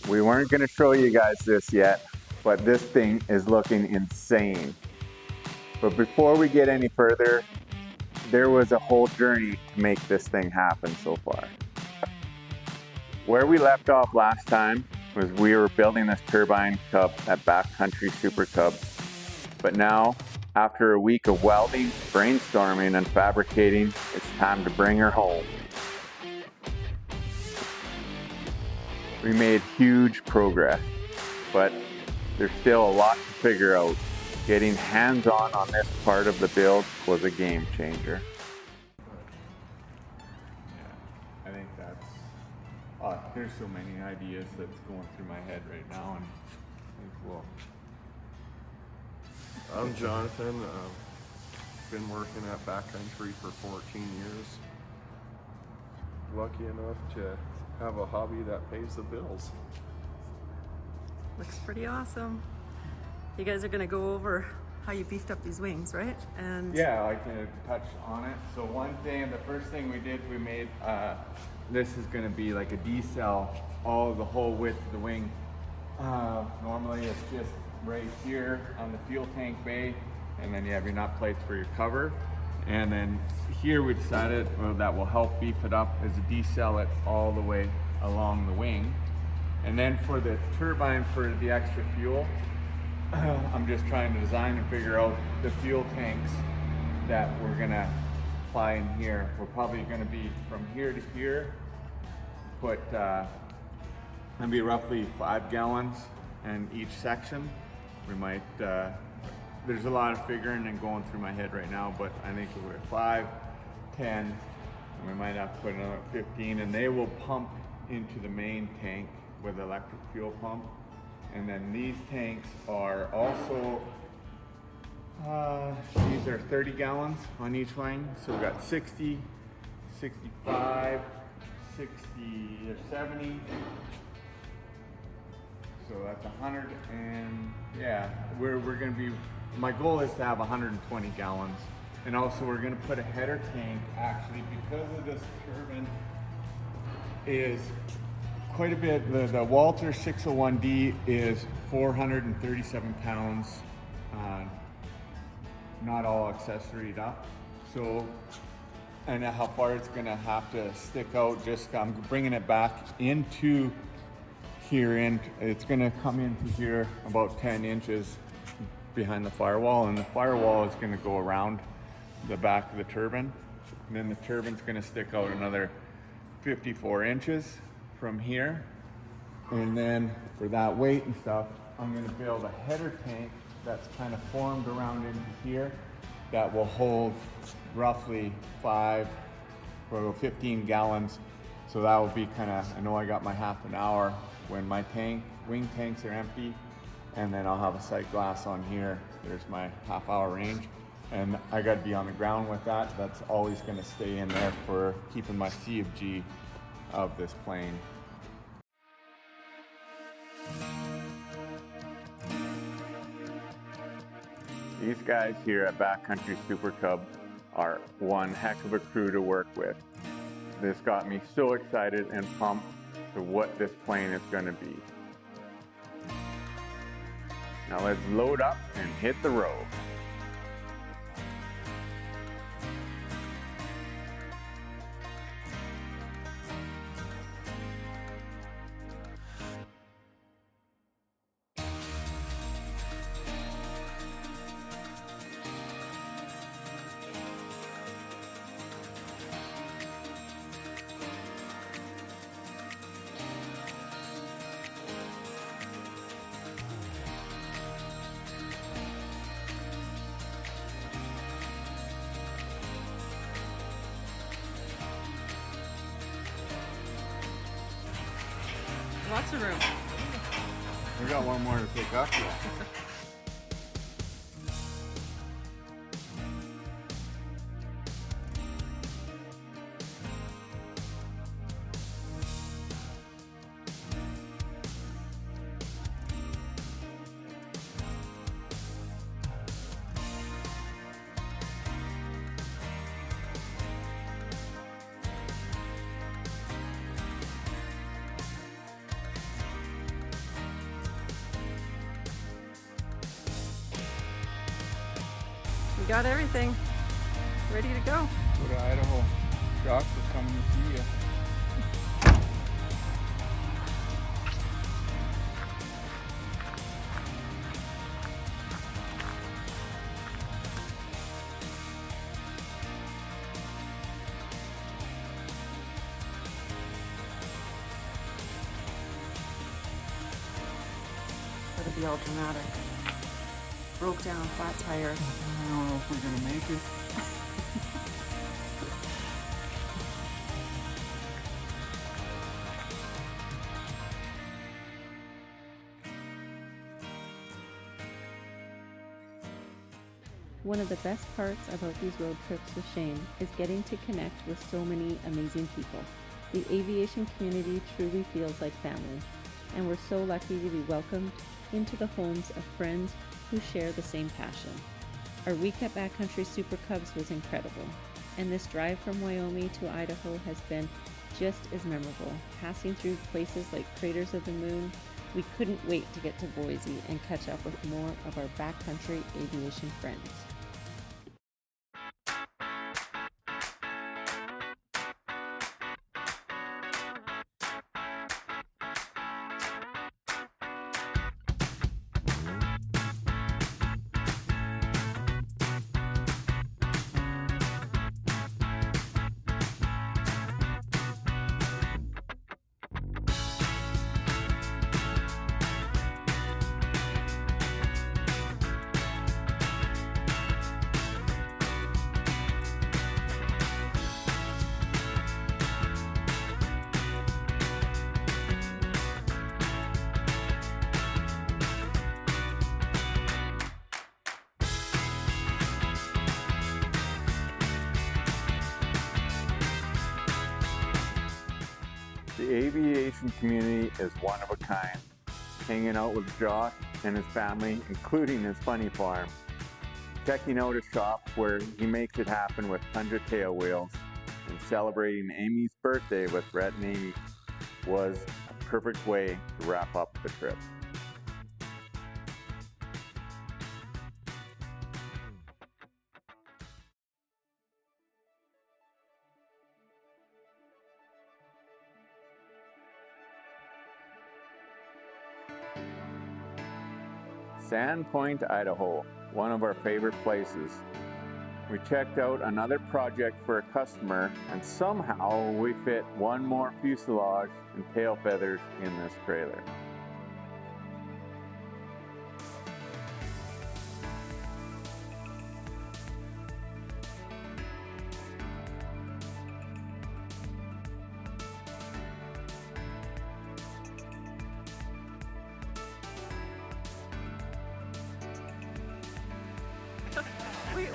We weren't going to show you guys this yet, but this thing is looking insane. But before we get any further, there was a whole journey to make this thing happen so far. Where we left off last time was we were building this Turbine Cub at Backcountry Super Cubs. But now, after a week of welding, brainstorming, and fabricating, it's time to bring her home. We made huge progress, but there's still a lot to figure out. Getting hands-on on this part of the build was a game changer. Yeah, I think that's, there's so many ideas that's going through my head right now, and I think we'll. I'm Jonathan. Been working at Backcountry for 14 years. Lucky enough to have a hobby that pays the bills. Looks pretty awesome. You guys are going to go over how you beefed up these wings, right? And Yeah, I can touch on it. So one thing, the first thing we did, we made, this is going to be like a D-cell, the whole width of the wing. Normally it's just right here on the fuel tank bay, and then you have your nut plates for your cover. And then here we decided that will help beef it up is a D-cell it all the way along the wing. And then for the turbine, for the extra fuel, I'm just trying to design and figure out the fuel tanks that we're gonna apply in here. We're probably gonna be from here to here, put gonna be roughly 5 gallons in each section. We might, there's a lot of figuring and going through my head right now, but I think we're at 5, 10, and we might have to put another 15, and they will pump into the main tank with electric fuel pump. And then these tanks are also, these are 30 gallons on each wing. So we've got 60, 65, 60 or 70. So that's 100, and yeah, we're gonna be, my goal is to have 120 gallons. And also we're gonna put a header tank, actually, because of this turbine is quite a bit. The Walter 601D is 437 pounds, not all accessoried up. So, and how far it's gonna have to stick out, just I'm bringing it back into here, and it's gonna come into here about 10 inches behind the firewall, and the firewall is gonna go around the back of the turbine. And then the turbine's gonna stick out another 54 inches from here. And then for that weight and stuff, I'm gonna build a header tank that's kind of formed around into here that will hold roughly 15 gallons. So that will be kind of, I know I got my half an hour when my wing tanks are empty, and then I'll have a sight glass on here. There's my half-hour range, and I got to be on the ground with that. That's always going to stay in there for keeping my C of G of this plane. These guys here at Backcountry Super Cub are one heck of a crew to work with. This got me so excited and pumped to what this plane is going to be. Now let's load up and hit the road. lots of room. We got one more to pick up. got everything ready to go. Go to Idaho. Josh was coming to see you. That'd be all dramatic. Broke down, flat tire. I don't know if we're gonna make it. One of the best parts about these road trips with Shane is getting to connect with so many amazing people. The aviation community truly feels like family, and we're so lucky to be welcomed into the homes of friends who share the same passion. Our week at Backcountry Super Cubs was incredible, and this drive from Wyoming to Idaho has been just as memorable, passing through places like Craters of the Moon. We couldn't wait to get to Boise and catch up with more of our backcountry aviation friends. The aviation community is one of a kind. Hanging out with Josh and his family, including his funny farm. Checking out his shop where he makes it happen with 100 tail wheels, and celebrating Amy's birthday with Brett and Amy was a perfect way to wrap up the trip. Sand Point, Idaho, one of our favorite places. We checked out another project for a customer, and somehow we fit one more fuselage and tail feathers in this trailer.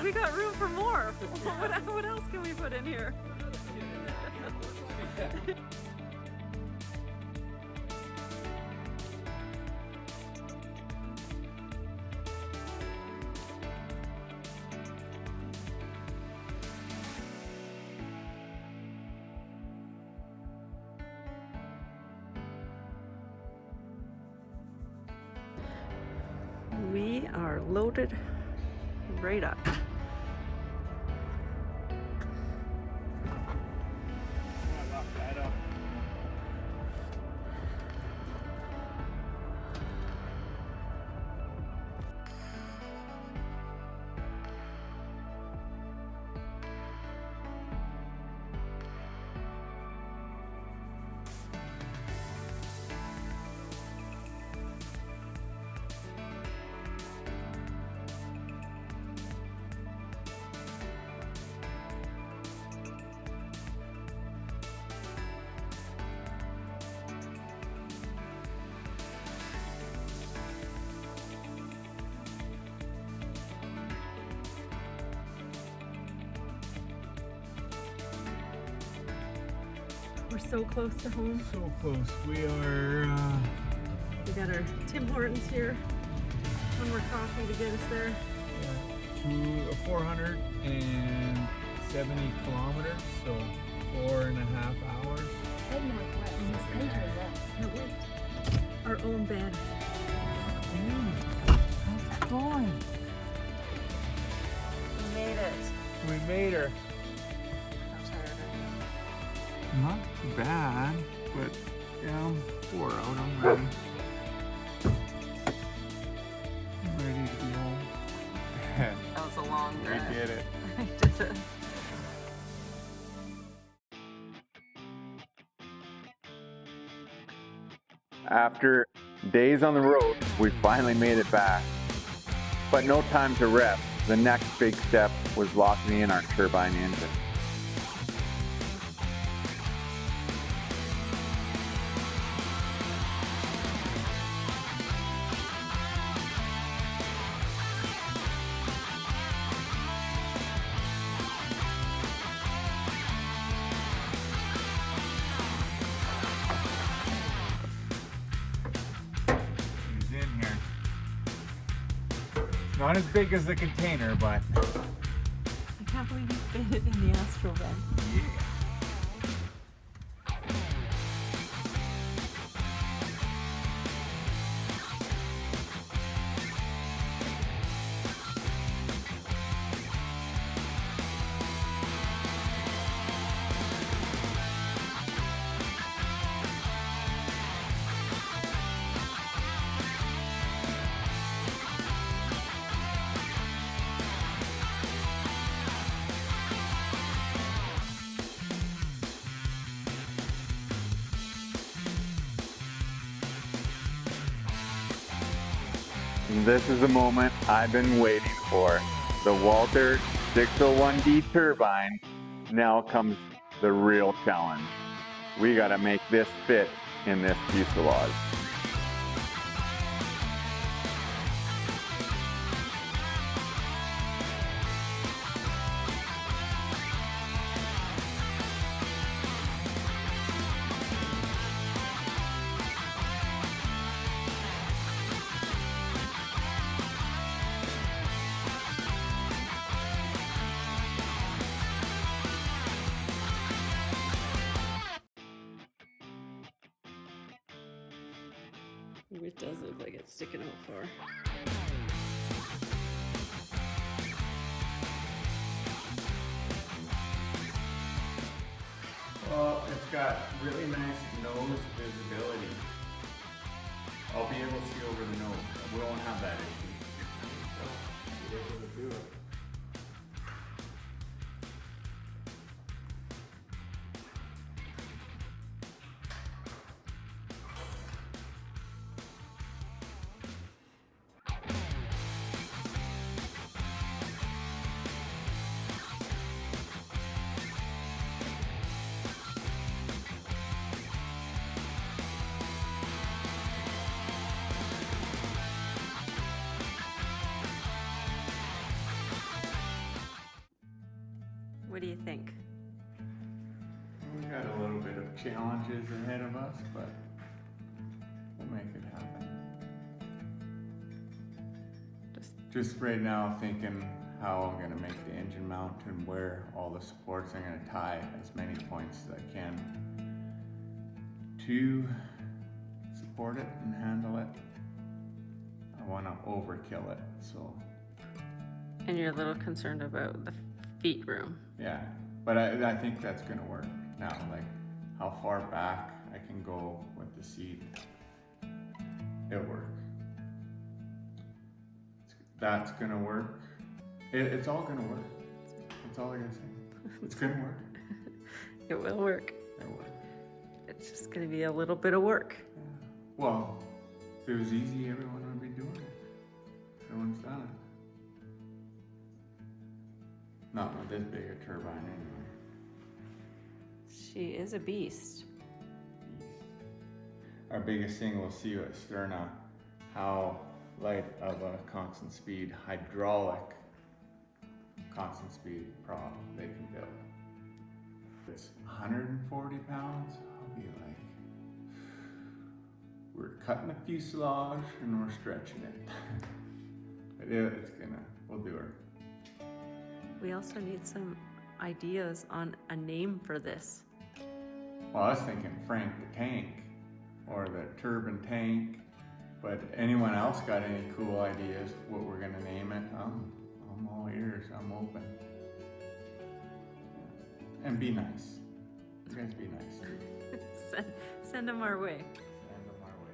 We got room for more. What else can we put in here? We are loaded right up. We're so close to home. So close. We are. We got our Tim Hortons here. One more coffee to get us there. 470 kilometers, so 4.5 hours. Our own bed. How's it going? We made her. Not too bad, but yeah, I'm 4 out. I'm ready. I'm ready to be home. That was a long We drive. did it. I did it. After days on the road, we finally made it back. But no time to rest. The next big step was locking in our turbine engine. He's in here. Not as big as the container, but I can't believe you fit it in the Astro van. yeah. This is the moment I've been waiting for. The Walter 601D turbine. Now comes the real challenge. We gotta make this fit in this fuselage. It does look like it's sticking out far. Well, it's got really nice nose visibility. I'll be able to see over the nose. We won't have that issue. Be able to do it. What do you think? We got a little bit of challenges ahead of us, but we'll make it happen. Just right now thinking how I'm gonna make the engine mount and where all the supports I'm gonna tie as many points as I can to support it and handle it. I wanna overkill it, so And you're a little concerned about the feet room. yeah. But I think that's gonna work now, like how far back I can go with the seat. It'll work. That's gonna work. It's all gonna work. That's all I gotta say. It's gonna work. It will work. It'll work. It's just gonna be a little bit of work. Yeah. Well, if it was easy, everyone would be doing it. Everyone's done it. Not with this big a turbine anyway. She is a beast. Our biggest thing we'll see at Sterna, how light of a constant speed hydraulic constant speed prop they can build. If it's 140 pounds, I'll be like, we're cutting the fuselage and we're stretching it. But we'll do her. We also need some ideas on a name for this. Well, I was thinking Frank the Tank or the Turbine Tank, but anyone else got any cool ideas what we're gonna name it? I'm all ears, I'm open. And be nice. You guys be nice too. Send them our way. Send them our way.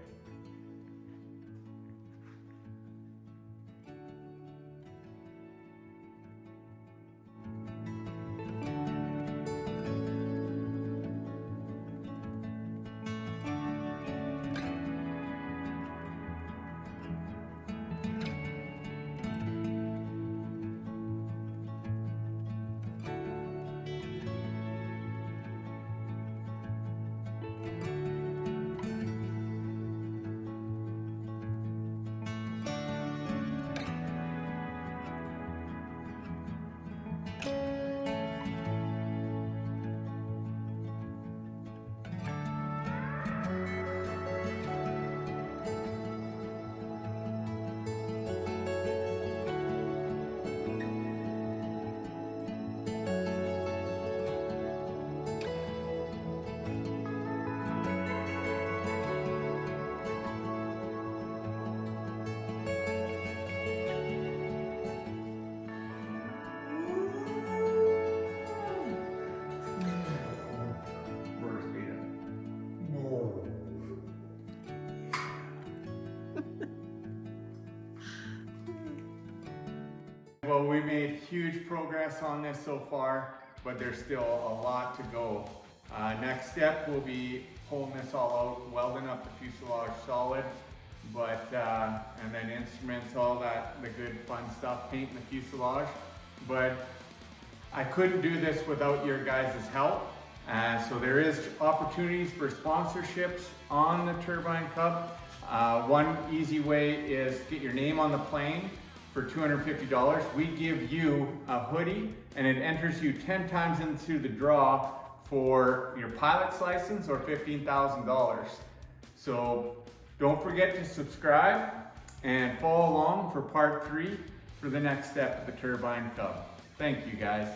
Well, we made huge progress on this so far, but there's still a lot to go. Next step will be pulling this all out, welding up the fuselage solid, and then instruments, all that, the good fun stuff, painting the fuselage. But I couldn't do this without your guys' help. So there is opportunities for sponsorships on the Turbine Cub. One easy way is get your name on the plane for $250. We give you a hoodie and it enters you 10 times into the draw for your pilot's license or $15,000. So don't forget to subscribe and follow along for part 3 for the next step of the Turbine Cub. Thank you guys.